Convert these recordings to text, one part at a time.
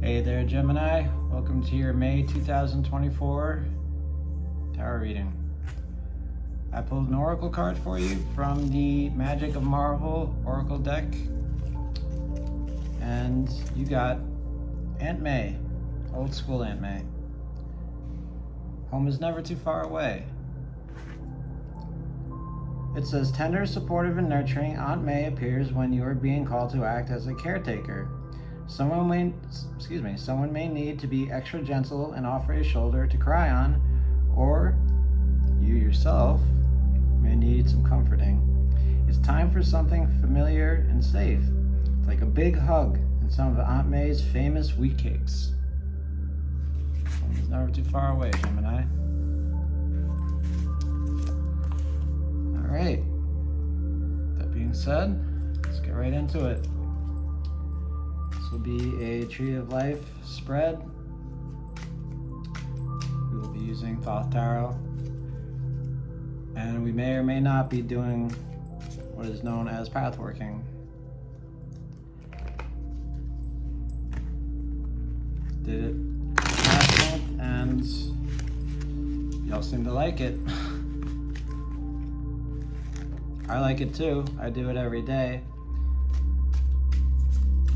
Hey there, Gemini. Welcome to your May 2024 tarot reading. I pulled an oracle card for you from the Magic of Marvel oracle deck. And you got Aunt May, old school Aunt May. Home is never too far away. It says, tender, supportive, and nurturing, Aunt May appears when you are being called to act as a caretaker. Someone may need to be extra gentle and offer a shoulder to cry on, or you yourself may need some comforting. It's time for something familiar and safe, like a big hug and some of Aunt May's famous wheat cakes. It's never too far away, Gemini. All right. That being said, let's get right into it. This will be a Tree of Life spread. We will be using Thoth Tarot, and we may or may not be doing what is known as pathworking. Did it last month, and y'all seem to like it. I like it too. I do it every day.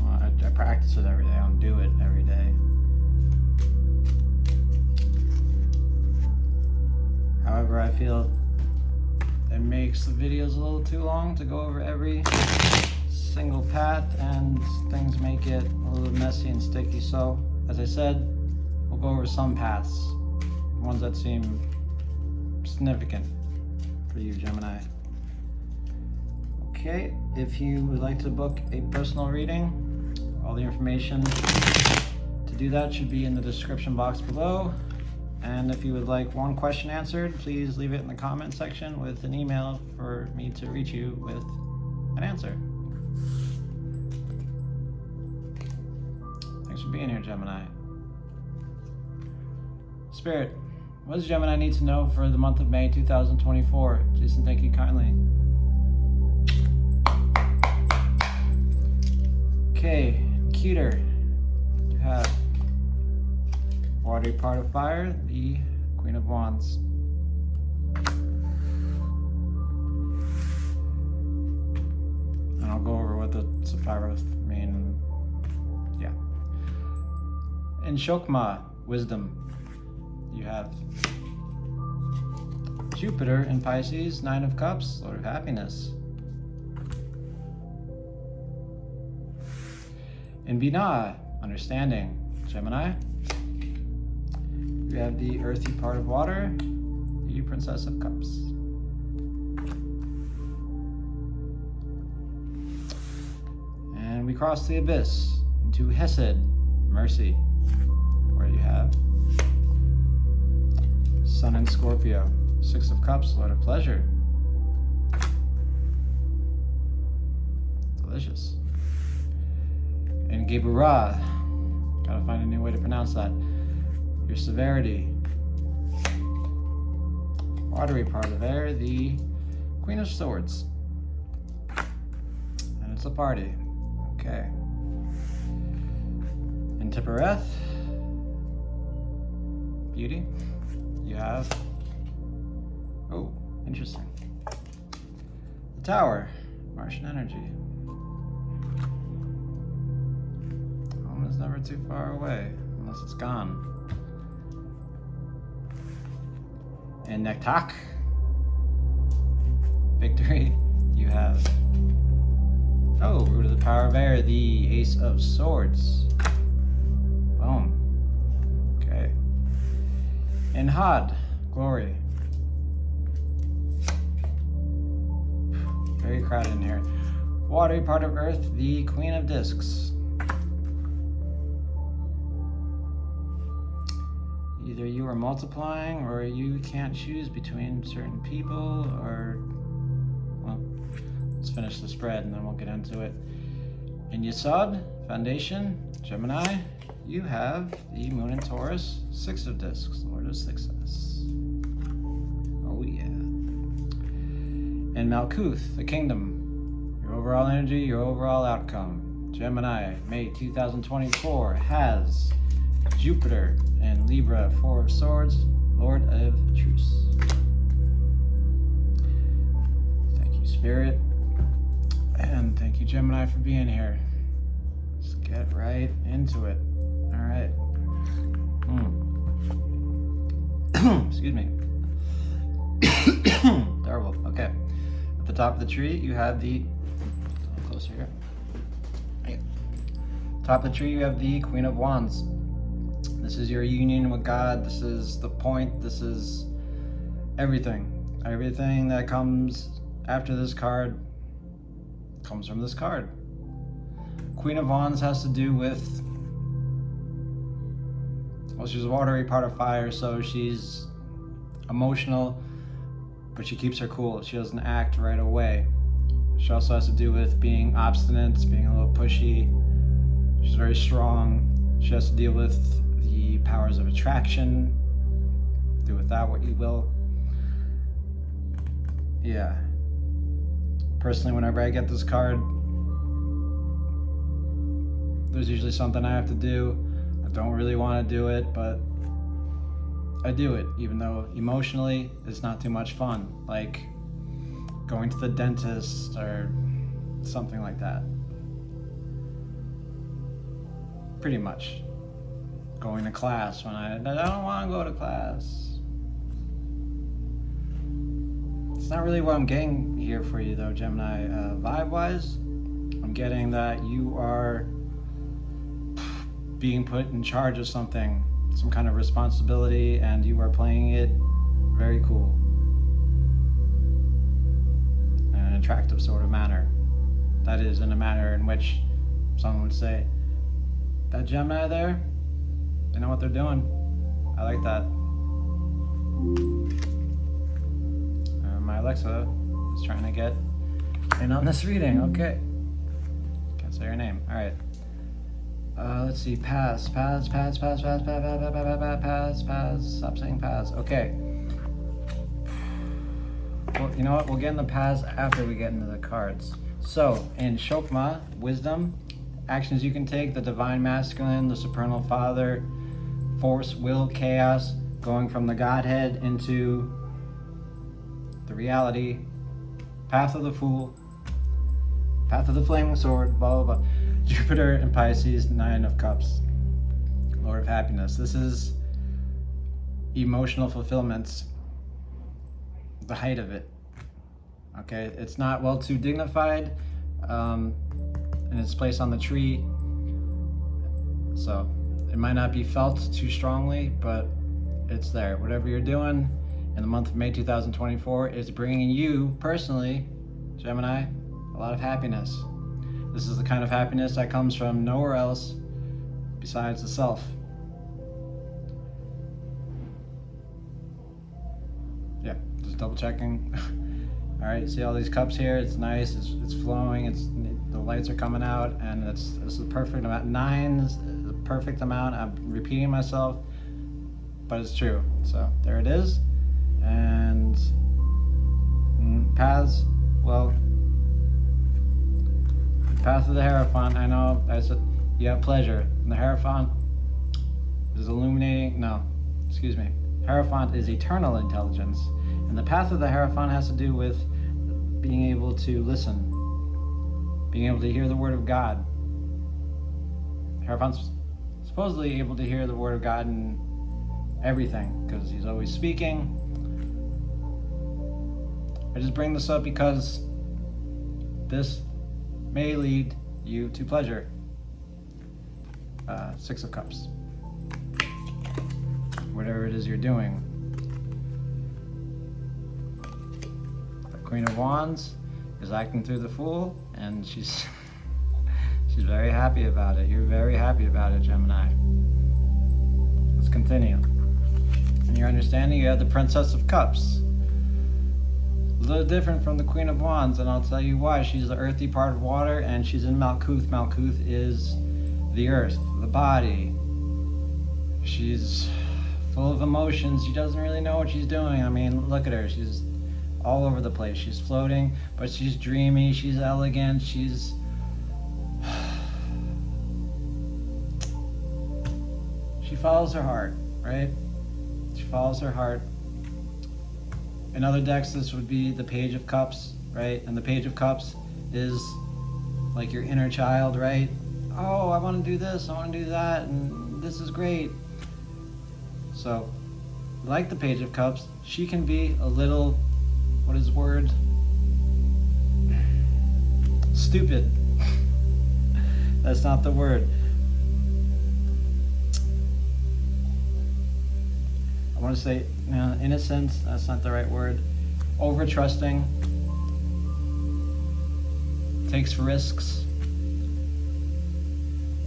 Well, I practice it every day. I don't do it every day. However, I feel it makes the videos a little too long to go over every single path, and things may get a little messy and sticky. So, as I said, we'll go over some paths, ones that seem significant for you, Gemini. Okay, if you would like to book a personal reading, all the information to do that should be in the description box below. And if you would like one question answered, please leave it in the comment section with an email for me to reach you with an answer. Thanks for being here, Gemini. Spirit, what does Gemini need to know for the month of May 2024? Please and thank you kindly. Okay, Cuter, you have watery part of fire, the Queen of Wands. And I'll go over what the Sephiroth mean. Yeah. In Shokma, Wisdom, you have Jupiter in Pisces, Nine of Cups, Lord of Happiness. In Binah, Understanding, Gemini, you have the earthy part of water, the Princess of Cups. And we cross the abyss into Hesed, Mercy, where you have Sun in Scorpio, Six of Cups, Lord of Pleasure. Delicious. In Geburah, gotta find a new way to pronounce that, your Severity. Watery part of air, the Queen of Swords. And it's a party. Okay. In Tippereth, Beauty, you have, oh, interesting, the Tower, Martian Energy. Home is never too far away, unless it's gone. In Nektak, Victory, you have, oh, Root of the Power of Air, the Ace of Swords. Boom. Okay. In Had, Glory. Very crowded in here. Watery part of Earth, the Queen of Discs. Either you are multiplying, or you can't choose between certain people, or, well, let's finish the spread and then we'll get into it. In Yesod, Foundation, Gemini, you have the Moon in Taurus, Six of Discs, Lord of Success. Oh yeah. In Malkuth, the Kingdom, your overall energy, your overall outcome, Gemini, May 2024, has Jupiter in Libra, Four of Swords, Lord of Truce. Thank you, Spirit. And thank you, Gemini, for being here. Let's get right into it. All right. Excuse me. Terrible. Okay. At the top of the tree, you have the... A little closer here. Right. Top of the tree, you have the Queen of Wands. This is your union with God. This is the point. This is everything. Everything that comes after this card comes from this card. Queen of Wands has to do with, well, she's a watery part of fire, so she's emotional, but she keeps her cool. She doesn't act right away. She also has to do with being obstinate, being a little pushy. She's very strong. She has to deal with the powers of attraction. Do with that what you will. Yeah. Personally, whenever I get this card, there's usually something I have to do. I don't really want to do it, but I do it, even though emotionally it's not too much fun. Like going to the dentist or something like that. Pretty much. Going to class when I don't want to go to class. It's not really what I'm getting here for you though, Gemini. Vibe-wise, I'm getting that you are being put in charge of something, some kind of responsibility, and you are playing it very cool. In an attractive sort of manner. That is, in a manner in which someone would say, that Gemini there, they know what they're doing. I like that. My Alexa is trying to get in on this reading. Okay. Can't say her name. All right. Let's see. Pass. Stop saying pass. Okay. Well, you know what? We'll get in the pass after we get into the cards. So, in Shokma, wisdom, actions you can take, the divine masculine, the supernal father, force, will, chaos, going from the Godhead into the reality, path of the fool, path of the flaming sword, blah, blah, blah. Jupiter and Pisces, Nine of Cups, Lord of Happiness. This is emotional fulfillments, the height of it. Okay, it's not well too dignified in its place on the tree, so it might not be felt too strongly, but it's there. Whatever you're doing in the month of May 2024 is bringing you personally, Gemini, a lot of happiness. This is the kind of happiness that comes from nowhere else besides the self. Yeah, just double checking. All right, see all these cups here? It's nice, it's flowing, the lights are coming out, and it's the perfect amount. 9 is the perfect amount. I'm repeating myself, but it's true. So there it is. And paths, well, path of the Hierophant, I know I said you have pleasure. And the Hierophant is illuminating, Hierophant is eternal intelligence. And the path of the Hierophant has to do with being able to listen, being able to hear the word of God. Hierophant's supposedly able to hear the word of God in everything because he's always speaking. I just bring this up because this may lead you to pleasure. 6 of Cups. Whatever it is you're doing. The Queen of Wands is acting through the Fool, and she's very happy about it. You're very happy about it, Gemini. Let's continue. In your understanding, you have the Princess of Cups. A little different from the Queen of Wands, and I'll tell you why. She's the earthy part of water, and she's in Malkuth. Malkuth is the earth, the body. She's full of emotions. She doesn't really know what she's doing. I mean, look at her. She's all over the place. She's floating, but she's dreamy. She's elegant. She's she follows her heart, right? She follows her heart. In other decks, this would be the Page of Cups, right? And the Page of Cups is like your inner child, right? Oh, I want to do this, I want to do that, and this is great. So, like the Page of Cups, she can be a little, what is the word? Stupid. That's not the word. I want to say, innocent, that's not the right word. Over-trusting. Takes risks.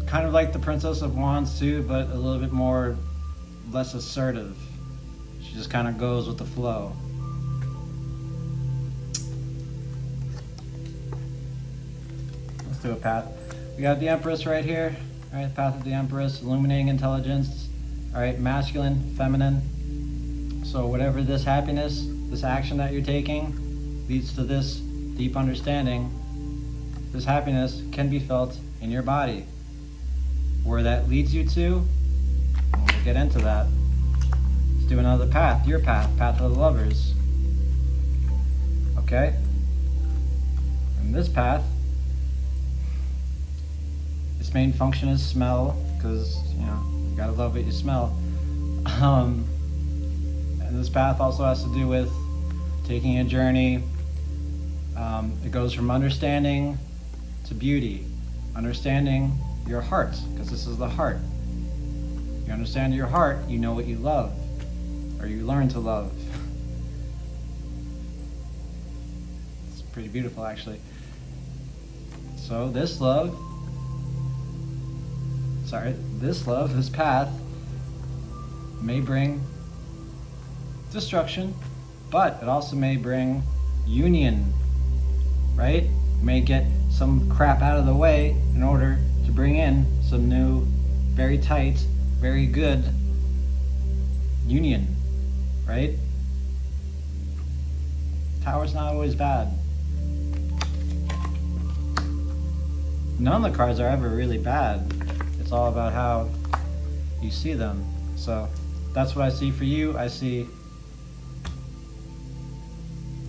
Kind of like the Princess of Wands too, but a little bit more, less assertive. She just kind of goes with the flow. Let's do a path. We got the Empress right here. All right, path of the Empress, illuminating intelligence. All right, masculine, feminine. So whatever this happiness, this action that you're taking leads to this deep understanding, this happiness can be felt in your body. Where that leads you to, we'll get into that. Let's do another path, your path, path of the lovers. Okay? And this path, its main function is smell, because, you gotta love what you smell. And this path also has to do with taking a journey. It goes from understanding to beauty. Understanding your heart, because this is the heart. You understand your heart, you know what you love, or you learn to love. It's pretty beautiful, actually. So this love, this path may bring destruction, but it also may bring union, right? You may get some crap out of the way in order to bring in some new, very tight, very good union, right? Tower's not always bad. None of the cards are ever really bad. It's all about how you see them. So that's what I see for you. I see,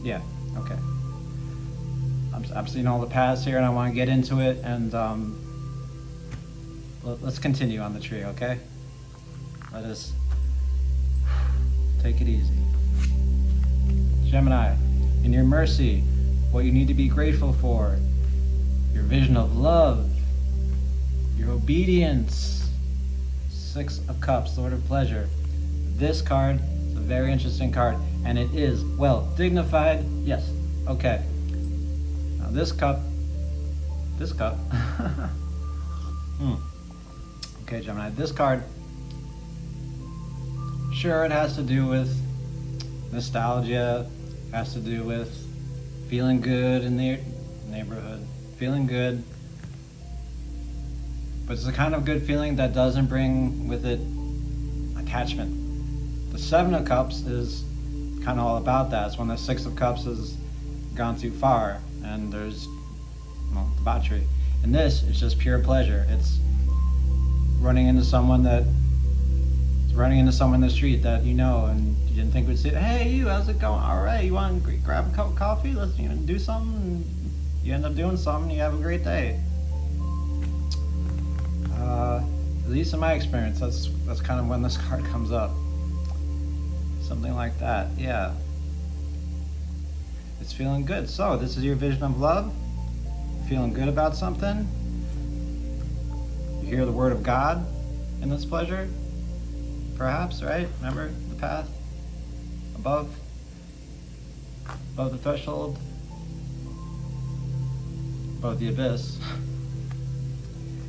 yeah, okay. I'm seeing all the paths here and I want to get into it, and let's continue on the tree, okay? Let us take it easy. Gemini, in your mercy, what you need to be grateful for, your vision of love, your obedience. Six of Cups, Lord of Pleasure. This card is a very interesting card, and it is, well, dignified, yes, okay. Now this cup, Okay, Gemini, this card, sure, it has to do with nostalgia, has to do with feeling good in the neighborhood, feeling good, but it's the kind of good feeling that doesn't bring with it attachment. The Seven of Cups is kind of all about that. It's when the Six of Cups has gone too far and there's, well, debauchery. And this is just pure pleasure. It's running into someone in the street that you know and you didn't think would say, hey, you, how's it going? All right, you want to grab a cup of coffee? Let's do something. And you end up doing something. You have a great day. At least in my experience, that's kind of when this card comes up. Something like that, yeah. It's feeling good. So this is your vision of love. Feeling good about something. You hear the word of God in this pleasure, perhaps, right? Remember the path above the threshold, above the abyss.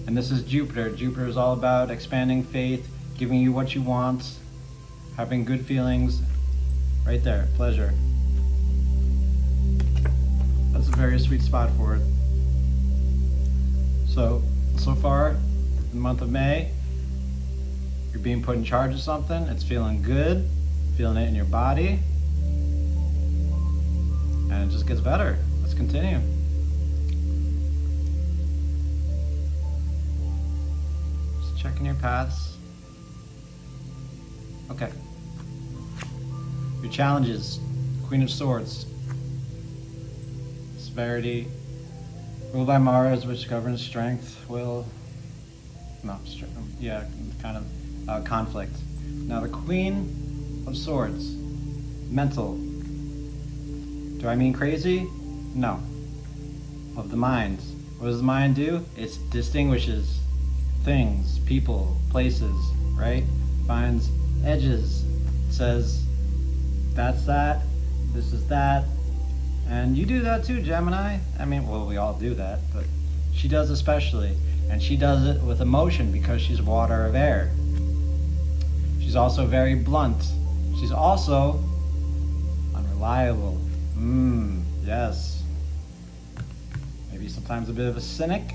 And this is Jupiter. Jupiter is all about expanding faith, giving you what you want, having good feelings. Right there, pleasure. That's a very sweet spot for it. So far, in the month of May, you're being put in charge of something. It's feeling good, feeling it in your body, and it just gets better. Let's continue. Just checking your paths. Okay. Your challenges. Queen of Swords. Severity. Ruled by Mars, which governs strength, will... No, yeah, kind of conflict. Now the Queen of Swords. Mental. Do I mean crazy? No. Of the mind. What does the mind do? It distinguishes things, people, places, right? Finds edges. Says, that's that, this is that. And you do that too, Gemini. I mean, well, we all do that, but she does especially. And she does it with emotion because she's water of air. She's also very blunt. She's also unreliable. Yes. Maybe sometimes a bit of a cynic.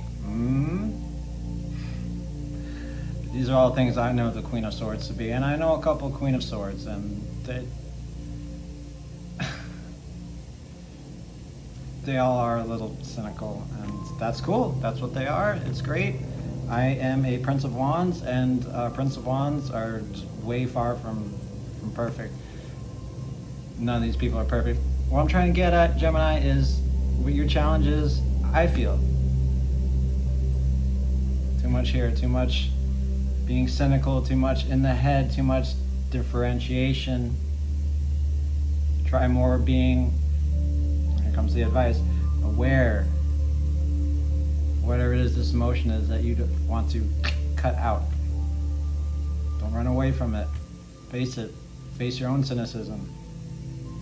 These are all things I know the Queen of Swords to be. And I know a couple Queen of Swords, and they all are a little cynical, and that's cool. That's what they are. It's great. I am a Prince of Wands, and Prince of Wands are way far from perfect. None of these people are perfect. What I'm trying to get at, Gemini, is what your challenge is. I feel too much here, too much being cynical, too much in the head, too much differentiation. Try more being, here comes the advice, aware. Whatever it is, this emotion is that you want to cut out. Don't run away from it. Face it. Face your own cynicism,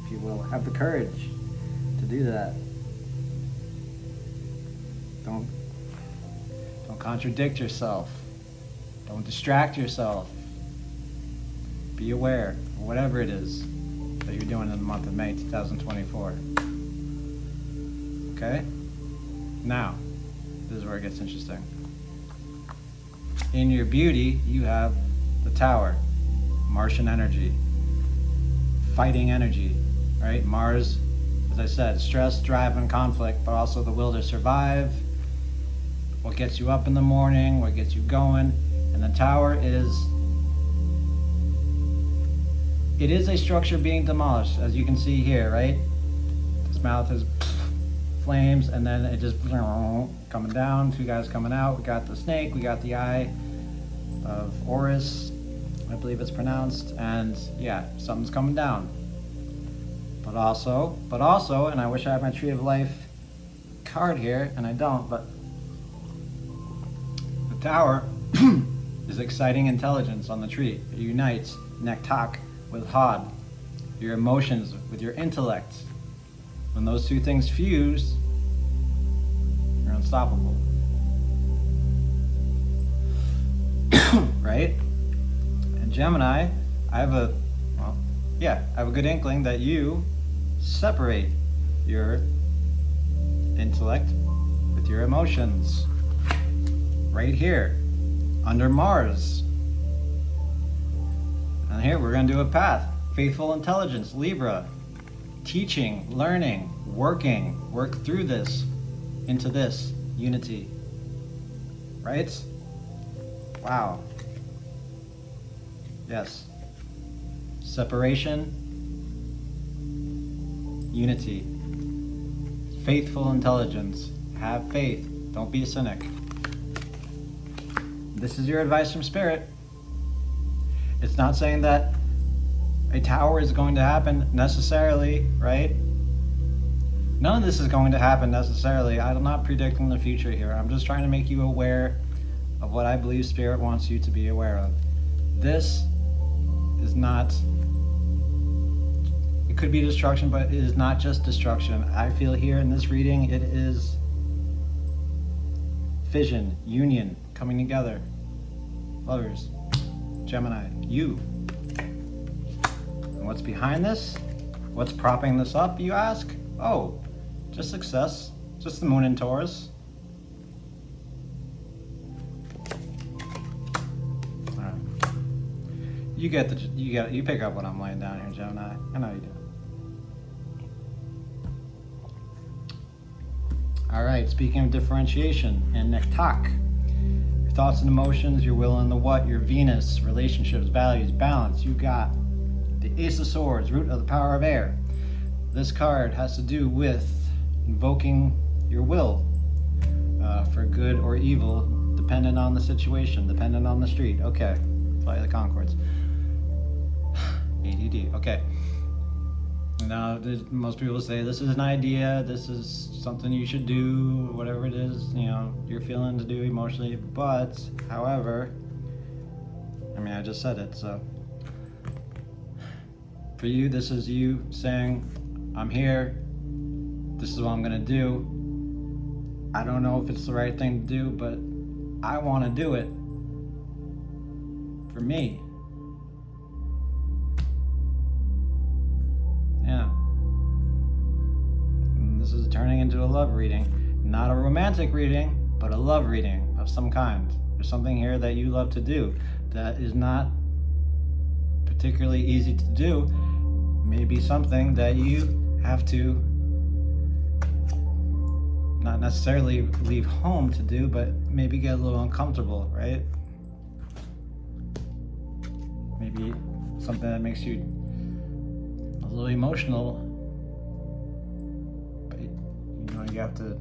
if you will. Have the courage to do that. Don't contradict yourself. Don't distract yourself. Be aware of whatever it is that you're doing in the month of May 2024. Okay? Now, this is where it gets interesting. In your beauty, you have the Tower, Martian energy, fighting energy, right? Mars, as I said, stress, drive, and conflict, but also the will to survive, what gets you up in the morning, what gets you going. And the Tower is, it is a structure being demolished, as you can see here, right? This mouth is flames, and then it just coming down, two guys coming out. We got the snake, we got the eye of Horus, I believe it's pronounced, and yeah, something's coming down. But also, and I wish I had my Tree of Life card here, and I don't, but the Tower is exciting intelligence on the tree. It unites Nektak with Hod, your emotions with your intellect. When those two things fuse, you're unstoppable. Right? And Gemini, I have a good inkling that you separate your intellect with your emotions. Right here, under Mars. And here we're going to do a path. Faithful intelligence, Libra. Teaching, learning, work through this into this unity. Right? Wow. Yes. Separation, unity. Faithful intelligence. Have faith. Don't be a cynic. This is your advice from Spirit. It's not saying that a tower is going to happen necessarily, right? None of this is going to happen necessarily. I'm not predicting the future here. I'm just trying to make you aware of what I believe Spirit wants you to be aware of. This is not, it could be destruction, but it is not just destruction. I feel here in this reading, it is fission, union, coming together. Lovers, Gemini, you. And what's behind this? What's propping this up, you ask? Oh, just success. Just the moon in Taurus. All right. You pick up what I'm laying down here, Gemini. I know you do. All right, speaking of differentiation and Nektak, your thoughts and emotions, your will and the what, your Venus, relationships, values, balance. You got the Ace of Swords, root of the power of air. This card has to do with invoking your will for good or evil, dependent on the situation, dependent on the street. Okay, play the Concords. ADD. Okay. Now, most people say this is an idea, this is something you should do, whatever it is, you're feeling to do emotionally. But, however, I just said it, so for you, this is you saying, I'm here, this is what I'm gonna do. I don't know if it's the right thing to do, but I want to do it for me. Yeah. And this is turning into a love reading. Not a romantic reading, but a love reading of some kind. There's something here that you love to do that is not particularly easy to do. Maybe something that you have to not necessarily leave home to do, but maybe get a little uncomfortable, right? Maybe something that makes you a little emotional, but you have to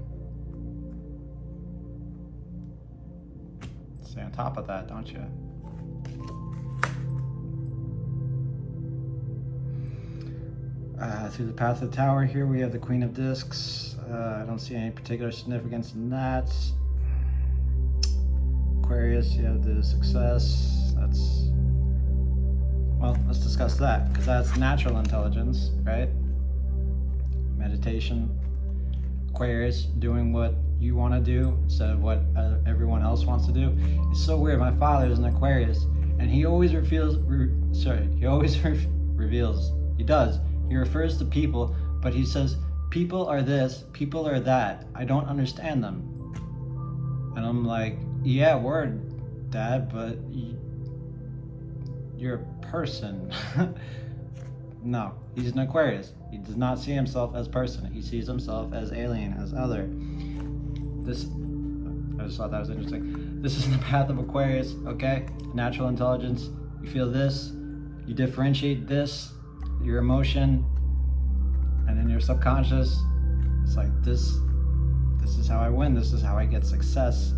stay on top of that, don't you? Through the path of the tower here, we have the Queen of Discs. I don't see any particular significance in that. Aquarius, you have the success. Well, let's discuss that, because that's natural intelligence, right? Meditation. Aquarius, doing what you want to do instead of what everyone else wants to do. It's so weird. My father is an Aquarius, and he always reveals. He does. He refers to people, but he says, people are this, people are that. I don't understand them. And I'm like, yeah, word, Dad, but you're a person. No, he's an Aquarius. He does not see himself as person. He sees himself as alien, as other. I just thought that was interesting. This is the path of Aquarius, okay? Natural intelligence. You feel this, you differentiate this, your emotion, and in your subconscious, it's like this is how I win, this is how I get success,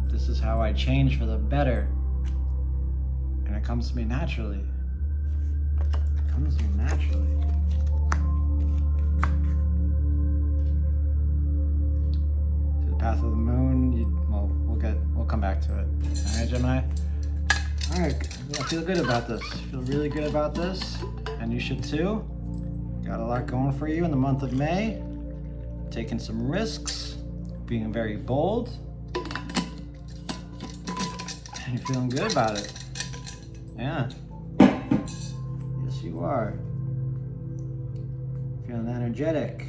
this is how I change for the better. And it comes to me naturally. It comes to me naturally. To the path of the moon, we'll come back to it. Alright, Gemini? Alright, I feel good about this. I feel really good about this, and you should too. Got a lot going for you in the month of May. Taking some risks, being very bold, and you're feeling good about it. Yeah. Yes, you are. Feeling energetic.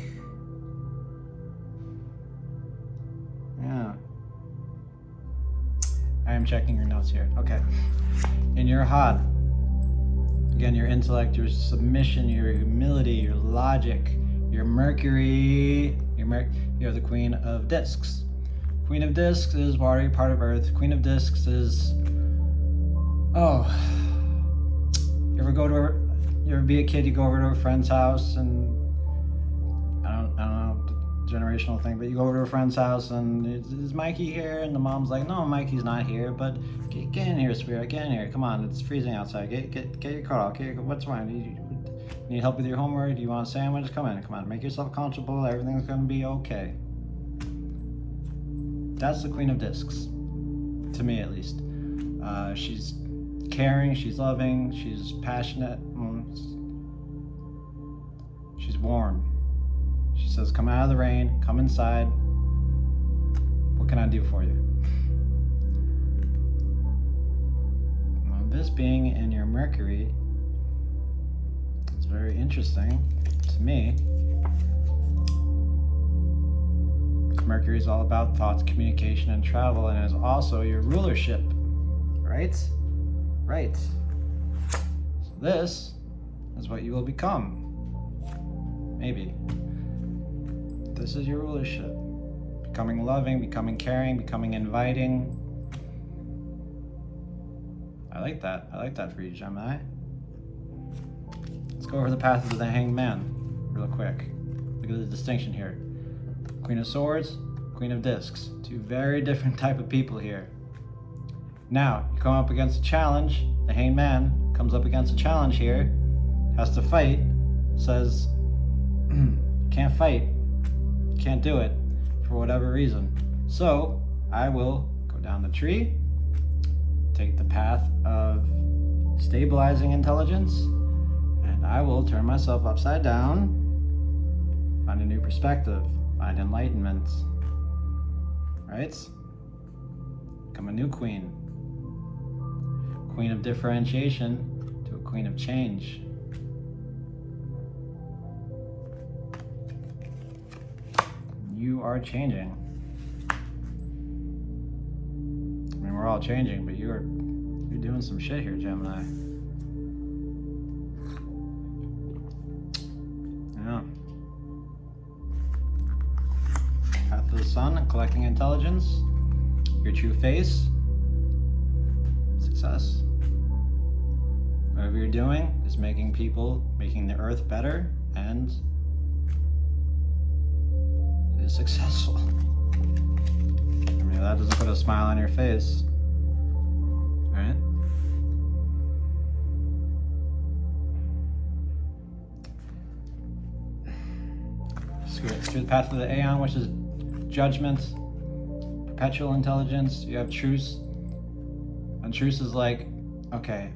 Yeah. I am checking your notes here. Okay. In your heart, again, your intellect, your submission, your humility, your logic, your Mercury, you're the Queen of Discs. Queen of Discs is watery part of Earth. Queen of Discs is, you ever be a kid, you go over to a friend's house, and I don't know, the generational thing, but you go over to a friend's house and is Mikey here? And the mom's like, no, Mikey's not here, but get in here, Spirit, get in here, come on, it's freezing outside, get your coat off, what's wrong? You need help with your homework? Do you want a sandwich? Come on, make yourself comfortable, everything's gonna be okay. That's the Queen of Discs, to me at least. She's caring, she's loving, she's passionate, she's warm. She says, come out of the rain, come inside. What can I do for you? Well, this being in your Mercury, it's very interesting to me. Mercury is all about thoughts, communication, and travel, and is also your rulership, right? Right. So this is what you will become. Maybe. This is your rulership. Becoming loving, becoming caring, becoming inviting. I like that. I like that for you, Gemini. Let's go over the path of the Hanged Man real quick. Look at the distinction here. Queen of Swords, Queen of Discs. Two very different type of people here. Now, you come up against a challenge. The Hanged Man comes up against a challenge here. Has to fight. Says, can't fight. Can't do it for whatever reason. So, I will go down the tree. Take the path of stabilizing intelligence. And I will turn myself upside down. Find a new perspective. Find enlightenment. Right? Become a new queen. Queen of differentiation to a queen of change. You are changing. I mean, we're all changing, but you're doing some shit here, Gemini. Yeah. Path of the Sun, collecting intelligence. Your true face. Success. Whatever you're doing is making the earth better, and it is successful. I mean, that doesn't put a smile on your face, right? Through the path of the Aeon, which is judgment, perpetual intelligence. You have truce. And truce is like, okay,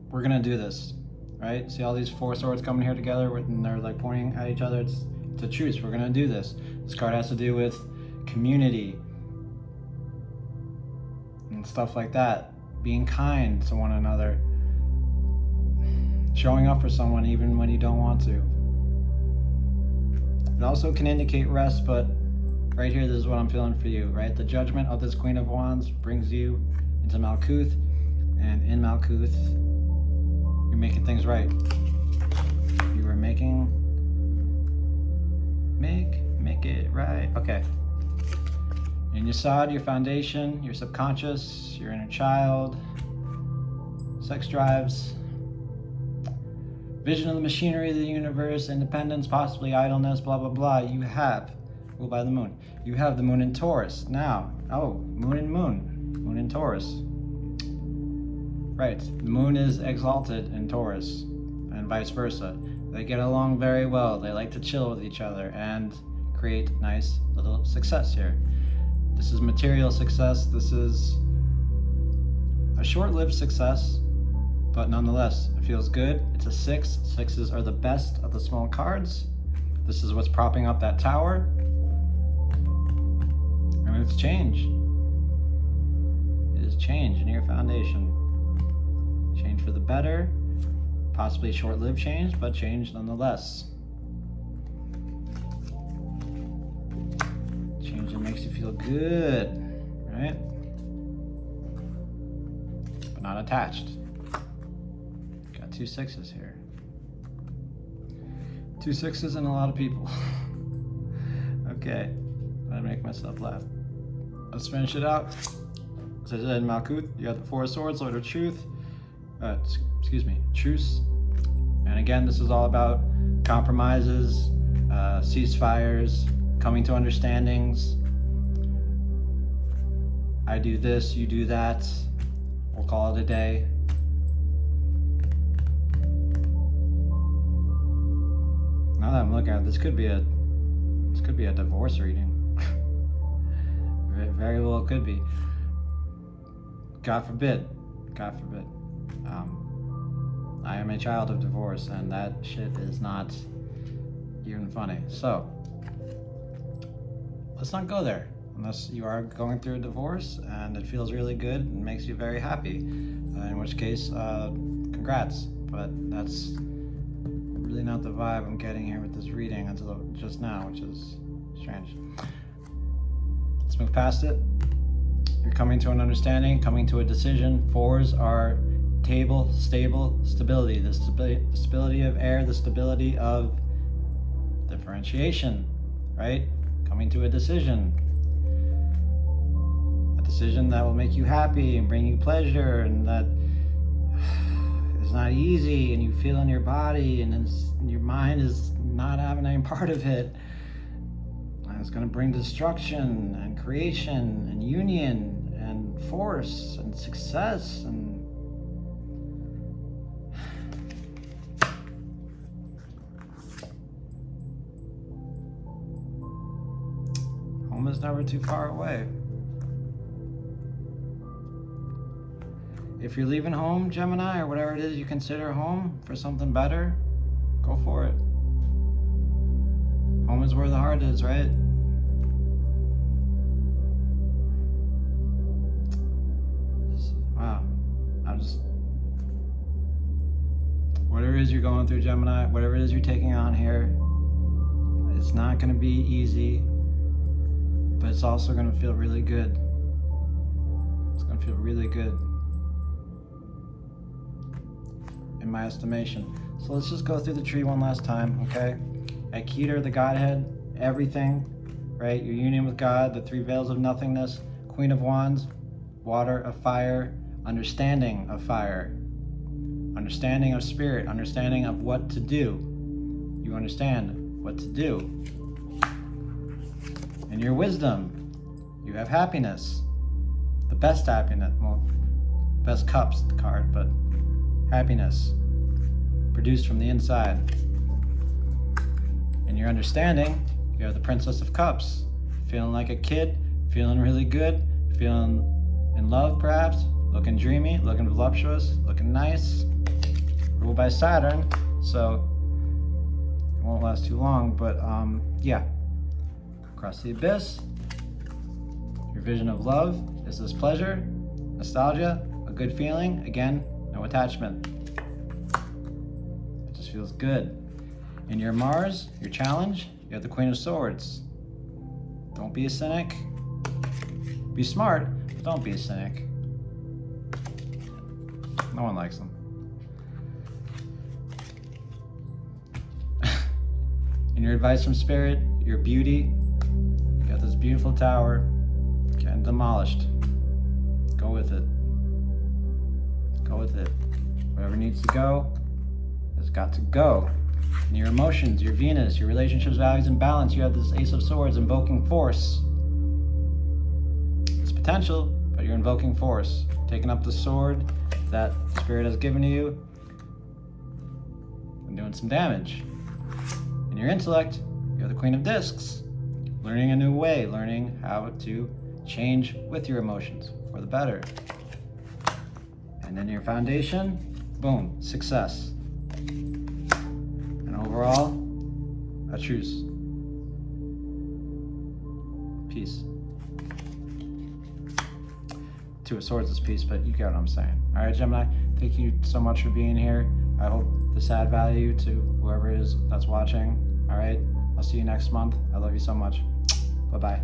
we're gonna do this, right? See all these four swords coming here together, and they're like pointing at each other. It's a truce. We're gonna do this. This card has to do with community and stuff like that. Being kind to one another. Showing up for someone even when you don't want to. It also can indicate rest, but right here, this is what I'm feeling for you, right? The judgment of this Queen of Wands brings you into Malkuth, and in Malkuth, you're making things right. You are make it right. Okay. In your sod, your foundation, your subconscious, your inner child, sex drives, vision of the machinery of the universe, independence, possibly idleness, blah, blah, blah. You have, ruled by the moon. You have the moon in Taurus. Now, moon in Taurus. Right, the moon is exalted in Taurus, and vice versa. They get along very well. They like to chill with each other and create nice little success here. This is material success. This is a short-lived success, but nonetheless, it feels good. It's a 6. 6s are the best of the small cards. This is what's propping up that tower. And it's change. It is change in your foundation. Change for the better. Possibly short-lived change, but change nonetheless. Change that makes you feel good, right? But not attached. Got 2 6s here. 2 6s and a lot of people. Okay, I make myself laugh. Let's finish it out. As I said in Malkuth, you got the 4 swords, Lord of Truth. Truce. And again, this is all about compromises, ceasefires, coming to understandings. I do this, you do that. We'll call it a day. Now that I'm looking at it, this could be a divorce reading. Very well could be. God forbid. I am a child of divorce, and that shit is not even funny. So, let's not go there. Unless you are going through a divorce and it feels really good and makes you very happy. In which case, congrats. But that's really not the vibe I'm getting here with this reading until just now, which is strange. Let's move past it. You're coming to an understanding, coming to a decision. 4s are stable, stability. The stability of air, the stability of differentiation, right? Coming to a decision decision that will make you happy and bring you pleasure, and that is not easy, and you feel in your body, and your mind is not having any part of it. And it's going to bring destruction and creation and union and force and success and home is never too far away. If you're leaving home, Gemini, or whatever it is you consider home, for something better, go for it. Home is where the heart is, right? Wow. Whatever it is you're going through, Gemini, whatever it is you're taking on here, it's not going to be easy, but it's also going to feel really good. It's going to feel really good, in my estimation. So let's just go through the tree one last time, okay? At Keter, the Godhead, everything, right? Your union with God, the three veils of nothingness, Queen of Wands, water of fire, understanding of fire, understanding of spirit, understanding of what to do. You understand what to do. In your wisdom, you have happiness, the best happiness, well, best cups card, but happiness produced from the inside. In your understanding, you have the Princess of Cups, feeling like a kid, feeling really good, feeling in love perhaps, looking dreamy, looking voluptuous, looking nice, ruled by Saturn, so it won't last too long, but yeah. Across the abyss, your vision of love is this pleasure, nostalgia, a good feeling, again, no attachment. It just feels good. In your Mars, your challenge, you have the Queen of Swords. Don't be a cynic. Be smart, but don't be a cynic. No one likes them. In your advice from Spirit, your beauty, you got this beautiful tower, getting demolished. Go with it. Go with it. Whatever needs to go has got to go. In your emotions, your Venus, your relationships, values, and balance, you have this Ace of Swords invoking force. It's potential, but you're invoking force. Taking up the sword that Spirit has given to you and doing some damage. In your intellect, you're the Queen of Discs. Learning a new way, learning how to change with your emotions for the better. And then your foundation, boom, success. And overall, a truce. Peace. Two of Swords is peace, but you get what I'm saying. All right, Gemini, thank you so much for being here. I hope this had value to whoever it is that's watching. All right, I'll see you next month. I love you so much. Bye-bye.